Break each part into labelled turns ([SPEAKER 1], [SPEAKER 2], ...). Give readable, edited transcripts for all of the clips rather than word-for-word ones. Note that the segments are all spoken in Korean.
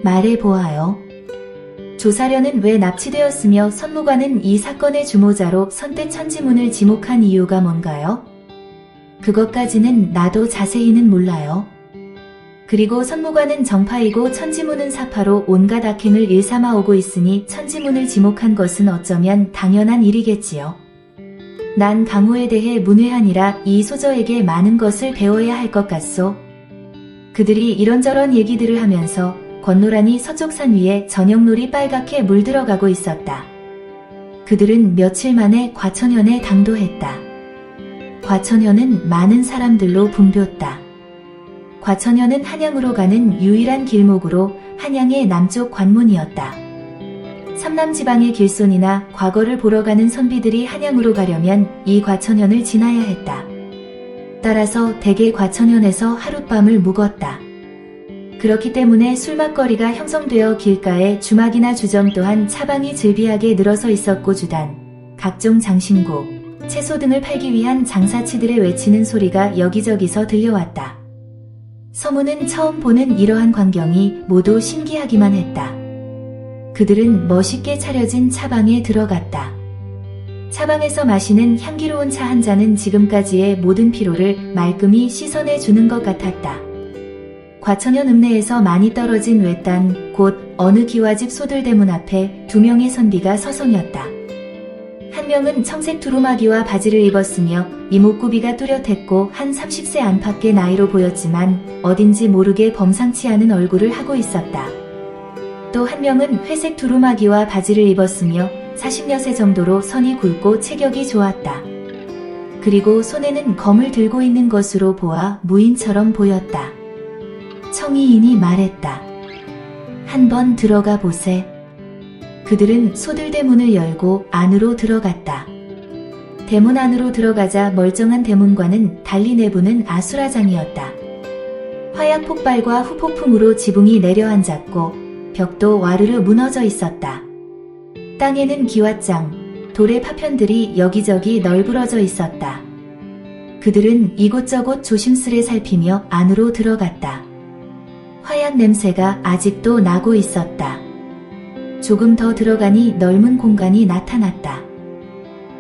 [SPEAKER 1] 말해보아요. 조사련은 왜 납치되었으며 선무관은 이 사건의 주모자로 선뜻 천지문을 지목한 이유가 뭔가요? 그것까지는 나도 자세히는 몰라요. 그리고 선무관은 정파이고 천지문은 사파로 온갖 악행을 일삼아 오고 있으니 천지문을 지목한 것은 어쩌면 당연한 일이겠지요. 난 강호에 대해 문외한이라 이 소저에게 많은 것을 배워야 할 것 같소. 그들이 이런저런 얘기들을 하면서 건노란이 서쪽산 위에 저녁놀이 빨갛게 물들어가고 있었다. 그들은 며칠 만에 과천현에 당도했다. 과천현은 많은 사람들로 붐볐다. 과천현은 한양으로 가는 유일한 길목으로 한양의 남쪽 관문이었다. 삼남지방의 길손이나 과거를 보러 가는 선비들이 한양으로 가려면 이 과천현을 지나야 했다. 따라서 대개 과천현에서 하룻밤을 묵었다. 그렇기 때문에 술맛거리가 형성되어 길가에 주막이나 주점 또한 차방이 즐비하게 늘어서 있었고 주단, 각종 장신구, 채소 등을 팔기 위한 장사치들의 외치는 소리가 여기저기서 들려왔다. 서문은 처음 보는 이러한 광경이 모두 신기하기만 했다. 그들은 멋있게 차려진 차방에 들어갔다. 차방에서 마시는 향기로운 차 한 잔은 지금까지의 모든 피로를 말끔히 씻어내 주는 것 같았다. 과천현 읍내에서 많이 떨어진 외딴 곧 어느 기와집 소들대문 앞에 두 명의 선비가 서성였다. 한 명은 청색 두루마기와 바지를 입었으며 이목구비가 뚜렷했고 한 30세 안팎의 나이로 보였지만 어딘지 모르게 범상치 않은 얼굴을 하고 있었다. 또 한 명은 회색 두루마기와 바지를 입었으며 40여 세 정도로 선이 굵고 체격이 좋았다. 그리고 손에는 검을 들고 있는 것으로 보아 무인처럼 보였다. 청이인이 말했다. 한번 들어가 보세. 그들은 소들대문을 열고 안으로 들어갔다. 대문 안으로 들어가자 멀쩡한 대문과는 달리 내부는 아수라장이었다. 화약 폭발과 후폭풍으로 지붕이 내려앉았고 벽도 와르르 무너져 있었다. 땅에는 기왓장, 돌의 파편들이 여기저기 널브러져 있었다. 그들은 이곳저곳 조심스레 살피며 안으로 들어갔다. 화약 냄새가 아직도 나고 있었다. 조금 더 들어가니 넓은 공간이 나타났다.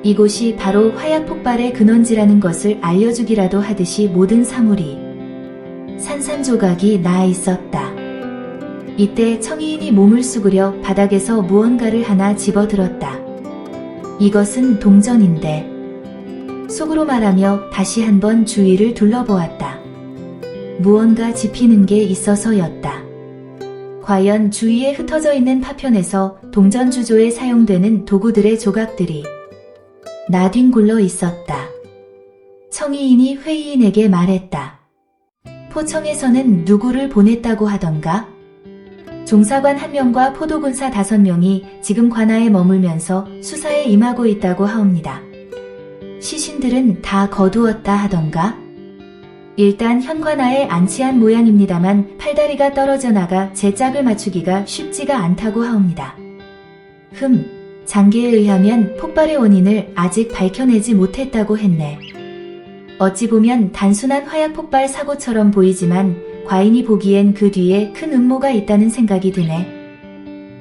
[SPEAKER 1] 이곳이 바로 화약 폭발의 근원지라는 것을 알려주기라도 하듯이 모든 사물이 산산조각이 나 있었다. 이때 청이인이 몸을 수그려 바닥에서 무언가를 하나 집어들었다. 이것은 동전인데. 속으로 말하며 다시 한번 주위를 둘러보았다. 무언가 집히는 게 있어서였다. 과연 주위에 흩어져 있는 파편에서 동전 주조에 사용되는 도구들의 조각들이 나뒹굴러 있었다. 청이인이 회의인에게 말했다. 포청에서는 누구를 보냈다고 하던가? 종사관 1명과 포도군사 5명이 지금 관아에 머물면서 수사에 임하고 있다고 하옵니다. 시신들은 다 거두었다 하던가? 일단 현관아에 안치한 모양입니다만 팔다리가 떨어져 나가 제 짝을 맞추기가 쉽지가 않다고 하옵니다. 장계에 의하면 폭발의 원인을 아직 밝혀내지 못했다고 했네. 어찌 보면 단순한 화약 폭발 사고처럼 보이지만 과인이 보기엔 그 뒤에 큰 음모가 있다는 생각이 드네.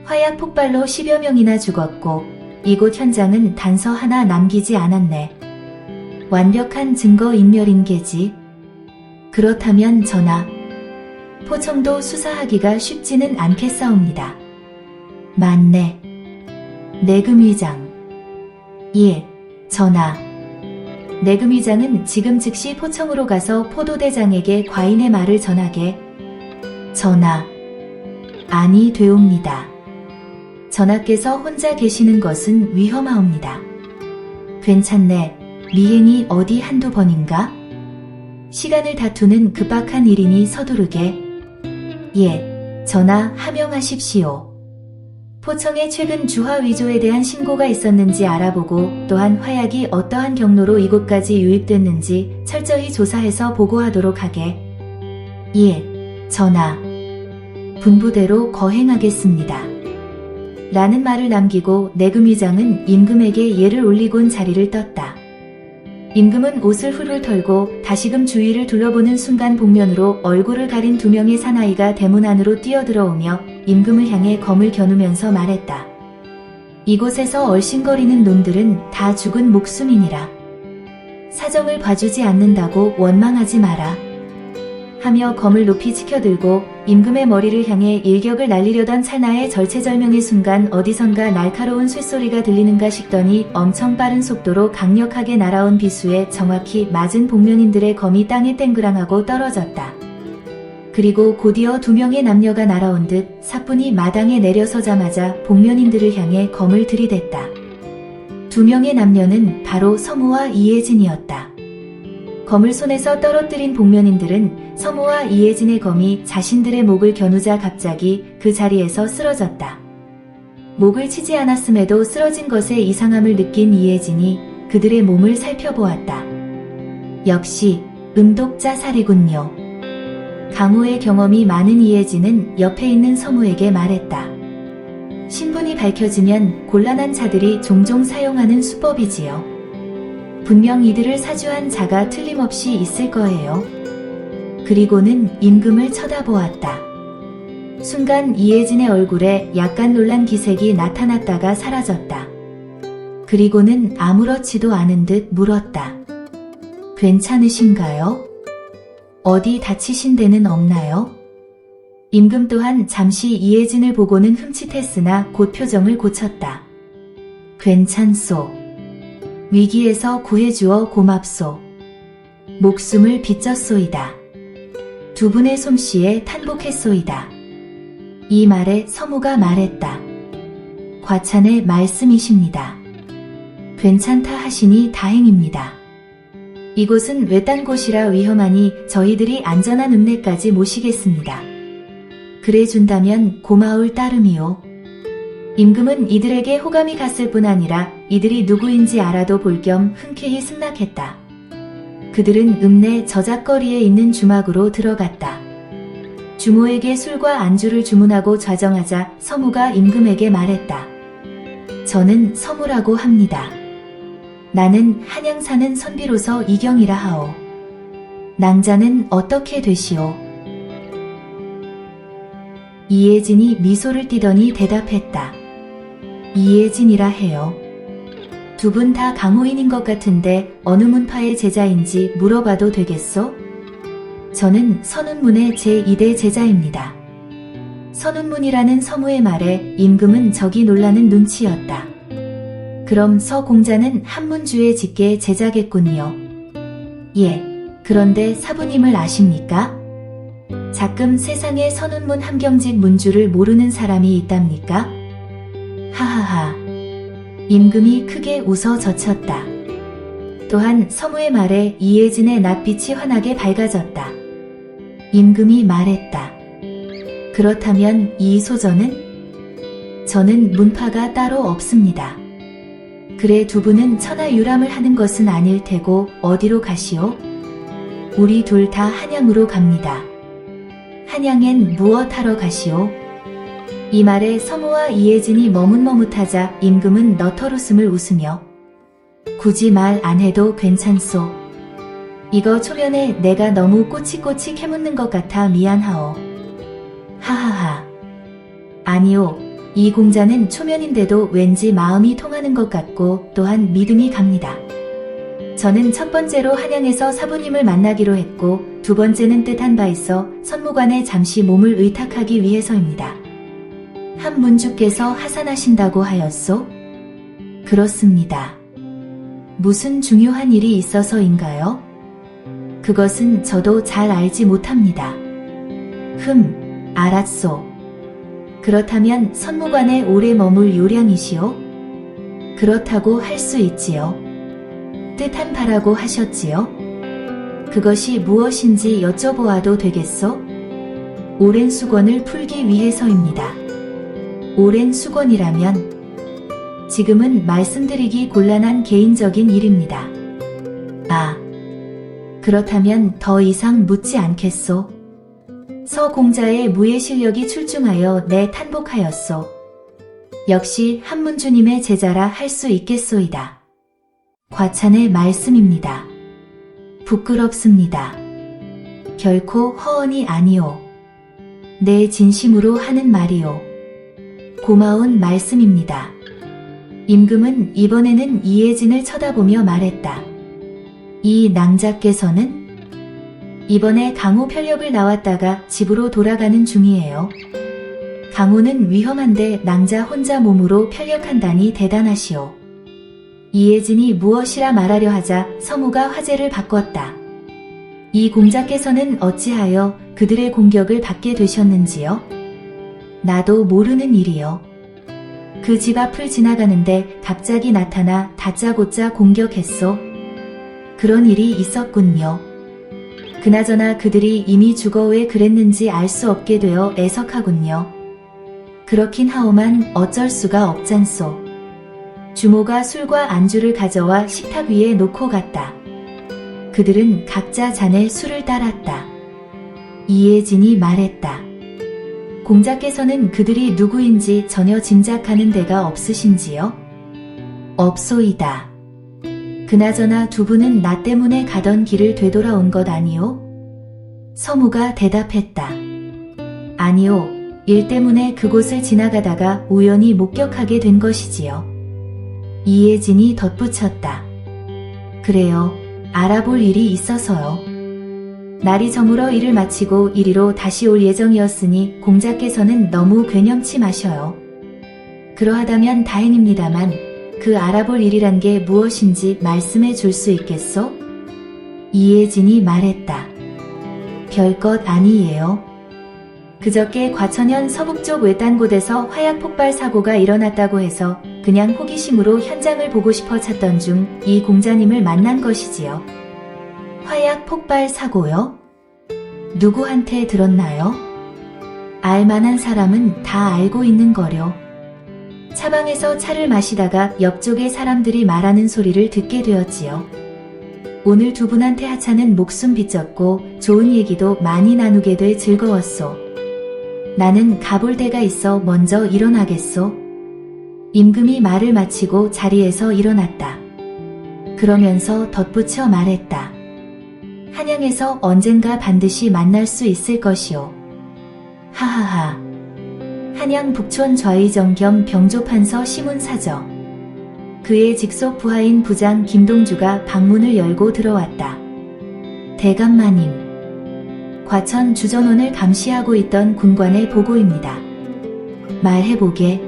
[SPEAKER 1] 화약 폭발로 10여 명이나 죽었고 이곳 현장은 단서 하나 남기지 않았네. 완벽한 증거인멸인 게지. 그렇다면 전하, 포청도 수사하기가 쉽지는 않겠사옵니다. 맞네. 내금위장. 예, 전하. 내금위장은 지금 즉시 포청으로 가서 포도대장에게 과인의 말을 전하게. 전하. 아니 되옵니다. 전하께서 혼자 계시는 것은 위험하옵니다. 괜찮네. 미행이 어디 한두 번인가? 시간을 다투는 급박한 일이니 서두르게. 예, 전하 하명하십시오. 포청에 최근 주화 위조에 대한 신고가 있었는지 알아보고 또한 화약이 어떠한 경로로 이곳까지 유입됐는지 철저히 조사해서 보고하도록 하게. 예, 전하. 분부대로 거행하겠습니다. 라는 말을 남기고 내금위장은 임금에게 예를 올리곤 자리를 떴다. 임금은 옷을 훌훌 털고 다시금 주위를 둘러보는 순간 복면으로 얼굴을 가린 두 명의 사나이가 대문 안으로 뛰어들어오며 임금을 향해 검을 겨누면서 말했다. 이곳에서 얼씬거리는 놈들은 다 죽은 목숨이니라. 사정을 봐주지 않는다고 원망하지 마라. 하며 검을 높이 치켜들고 임금의 머리를 향해 일격을 날리려던 찰나의 절체절명의 순간 어디선가 날카로운 쇳소리가 들리는가 싶더니 엄청 빠른 속도로 강력하게 날아온 비수에 정확히 맞은 복면인들의 검이 땅에 땡그랑하고 떨어졌다. 그리고 곧이어 두 명의 남녀가 날아온 듯 사뿐히 마당에 내려서자마자 복면인들을 향해 검을 들이댔다. 두 명의 남녀는 바로 서무와 이혜진이었다. 검을 손에서 떨어뜨린 복면인들은 서무와 이혜진의 검이 자신들의 목을 겨누자 갑자기 그 자리에서 쓰러졌다. 목을 치지 않았음에도 쓰러진 것에 이상함을 느낀 이혜진이 그들의 몸을 살펴보았다. 역시 음독자살이군요. 강호의 경험이 많은 이혜진은 옆에 있는 서무에게 말했다. 신분이 밝혀지면 곤란한 자들이 종종 사용하는 수법이지요. 분명 이들을 사주한 자가 틀림없이 있을 거예요. 그리고는 임금을 쳐다보았다. 순간 이혜진의 얼굴에 약간 놀란 기색이 나타났다가 사라졌다. 그리고는 아무렇지도 않은 듯 물었다. 괜찮으신가요? 어디 다치신 데는 없나요? 임금 또한 잠시 이혜진을 보고는 흠칫했으나 곧 표정을 고쳤다. 괜찮소. 위기에서 구해주어 고맙소. 목숨을 빚졌소이다. 두 분의 솜씨에 탄복했소이다. 이 말에 서무가 말했다. 과찬의 말씀이십니다. 괜찮다 하시니 다행입니다. 이곳은 외딴 곳이라 위험하니 저희들이 안전한 읍내까지 모시겠습니다. 그래 준다면 고마울 따름이요. 임금은 이들에게 호감이 갔을 뿐 아니라 이들이 누구인지 알아도 볼 겸 흔쾌히 승낙했다. 그들은 읍내 저작거리에 있는 주막으로 들어갔다. 주모에게 술과 안주를 주문하고 좌정하자 서무가 임금에게 말했다. 저는 서무라고 합니다. 나는 한양 사는 선비로서 이경이라 하오. 낭자는 어떻게 되시오? 이혜진이 미소를 띠더니 대답했다. 이혜진이라 해요. 두 분 다 강호인인 것 같은데 어느 문파의 제자인지 물어봐도 되겠소? 저는 선운문의 제2대 제자입니다. 선운문이라는 서무의 말에 임금은 적이 놀라는 눈치였다. 그럼 서 공자는 한문주의 직계 제자겠군요. 예, 그런데 사부님을 아십니까? 자끔 세상에 선운문 함경직 문주를 모르는 사람이 있답니까? 하하하. 임금이 크게 웃어 젖혔다. 또한 서무의 말에 이혜진의 낯빛이 환하게 밝아졌다. 임금이 말했다. 그렇다면 이 소저는? 저는 문파가 따로 없습니다. 그래 두 분은 천하유람을 하는 것은 아닐 테고 어디로 가시오? 우리 둘 다 한양으로 갑니다. 한양엔 무엇 하러 가시오? 이 말에 서무와 이혜진이 머뭇머뭇하자 임금은 너털웃음을 웃으며 굳이 말 안 해도 괜찮소. 이거 초면에 내가 너무 꼬치꼬치 캐묻는 것 같아 미안하오. 하하하. 아니요. 이 공자는 초면인데도 왠지 마음이 통하는 것 같고 또한 믿음이 갑니다. 저는 첫 번째로 한양에서 사부님을 만나기로 했고 두 번째는 뜻한 바 있어 선무관에 잠시 몸을 의탁하기 위해서입니다. 한 문주께서 하산하신다고 하였소? 그렇습니다. 무슨 중요한 일이 있어서인가요? 그것은 저도 잘 알지 못합니다. 알았소. 그렇다면 선무관에 오래 머물 요량이시오? 그렇다고 할 수 있지요. 뜻한 바라고 하셨지요? 그것이 무엇인지 여쭤보아도 되겠소? 오랜 수건을 풀기 위해서입니다. 오랜 수건이라면 지금은 말씀드리기 곤란한 개인적인 일입니다. 아, 그렇다면 더 이상 묻지 않겠소. 서 공자의 무예 실력이 출중하여 내 탄복하였소. 역시 한문주님의 제자라 할 수 있겠소이다. 과찬의 말씀입니다. 부끄럽습니다. 결코 허언이 아니오. 내 진심으로 하는 말이오. 고마운 말씀입니다. 임금은 이번에는 이혜진을 쳐다보며 말했다. 이 낭자께서는? 이번에 강호 편력을 나왔다가 집으로 돌아가는 중이에요. 강호는 위험한데 낭자 혼자 몸으로 편력한다니 대단하시오. 이혜진이 무엇이라 말하려 하자 성우가 화제를 바꿨다. 이 공자께서는 어찌하여 그들의 공격을 받게 되셨는지요? 나도 모르는 일이요. 그 집 앞을 지나가는데 갑자기 나타나 다짜고짜 공격했소. 그런 일이 있었군요. 그나저나 그들이 이미 죽어 왜 그랬는지 알 수 없게 되어 애석하군요. 그렇긴 하오만 어쩔 수가 없잖소. 주모가 술과 안주를 가져와 식탁 위에 놓고 갔다. 그들은 각자 잔에 술을 따랐다. 이혜진이 말했다. 공자께서는 그들이 누구인지 전혀 짐작하는 데가 없으신지요? 없소이다. 그나저나 두 분은 나 때문에 가던 길을 되돌아온 것 아니오? 서무가 대답했다. 아니오. 일 때문에 그곳을 지나가다가 우연히 목격하게 된 것이지요. 이혜진이 덧붙였다. 그래요. 알아볼 일이 있어서요. 날이 저물어 일을 마치고 이리로 다시 올 예정이었으니 공자께서는 너무 괴념치 마셔요. 그러하다면 다행입니다만 그 알아볼 일이란 게 무엇인지 말씀해 줄 수 있겠소? 이혜진이 말했다. 별것 아니에요. 그저께 과천현 서북쪽 외딴 곳에서 화약 폭발 사고가 일어났다고 해서 그냥 호기심으로 현장을 보고 싶어 찾던 중 이 공자님을 만난 것이지요. 화약 폭발 사고요? 누구한테 들었나요? 알만한 사람은 다 알고 있는 거려. 차방에서 차를 마시다가 옆쪽의 사람들이 말하는 소리를 듣게 되었지요. 오늘 두 분한테 하차는 목숨 빚졌고 좋은 얘기도 많이 나누게 돼 즐거웠소. 나는 가볼 데가 있어 먼저 일어나겠소. 임금이 말을 마치고 자리에서 일어났다. 그러면서 덧붙여 말했다. 한양에서 언젠가 반드시 만날 수 있을 것이오. 하하하. 한양 북촌 좌의정 겸 병조판서 시문사저. 그의 직속 부하인 부장 김동주가 방문을 열고 들어왔다. 대감마님. 과천 주전원을 감시하고 있던 군관의 보고입니다. 말해보게.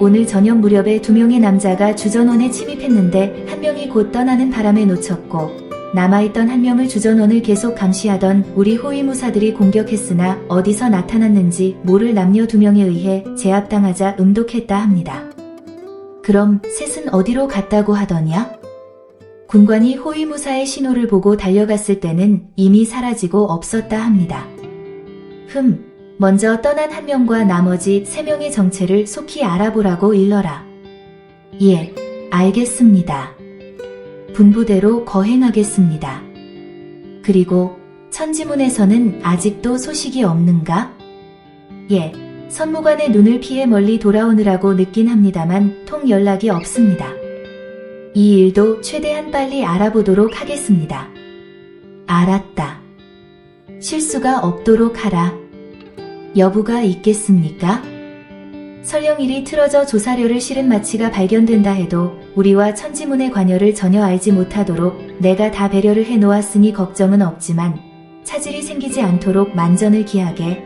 [SPEAKER 1] 오늘 저녁 무렵에 2명의 남자가 주전원에 침입했는데 한 명이 곧 떠나는 바람에 놓쳤고 남아있던 한 명을 주전원을 계속 감시하던 우리 호위무사들이 공격했으나 어디서 나타났는지 모를 남녀 2명에 의해 제압당하자 음독했다 합니다. 그럼 셋은 어디로 갔다고 하더냐? 군관이 호위무사의 신호를 보고 달려갔을 때는 이미 사라지고 없었다 합니다. 먼저 떠난 한 명과 나머지 3명의 정체를 속히 알아보라고 일러라. 예, 알겠습니다. 분부대로 거행하겠습니다. 그리고 천지문에서는 아직도 소식이 없는가? 예, 선무관의 눈을 피해 멀리 돌아오느라고 늦긴 합니다만 통 연락이 없습니다. 이 일도 최대한 빨리 알아보도록 하겠습니다. 알았다. 실수가 없도록 하라. 여부가 있겠습니까? 설령 일이 틀어져 조사료를 실은 마취가 발견된다 해도 우리와 천지문의 관여를 전혀 알지 못하도록 내가 다 배려를 해놓았으니 걱정은 없지만 차질이 생기지 않도록 만전을 기하게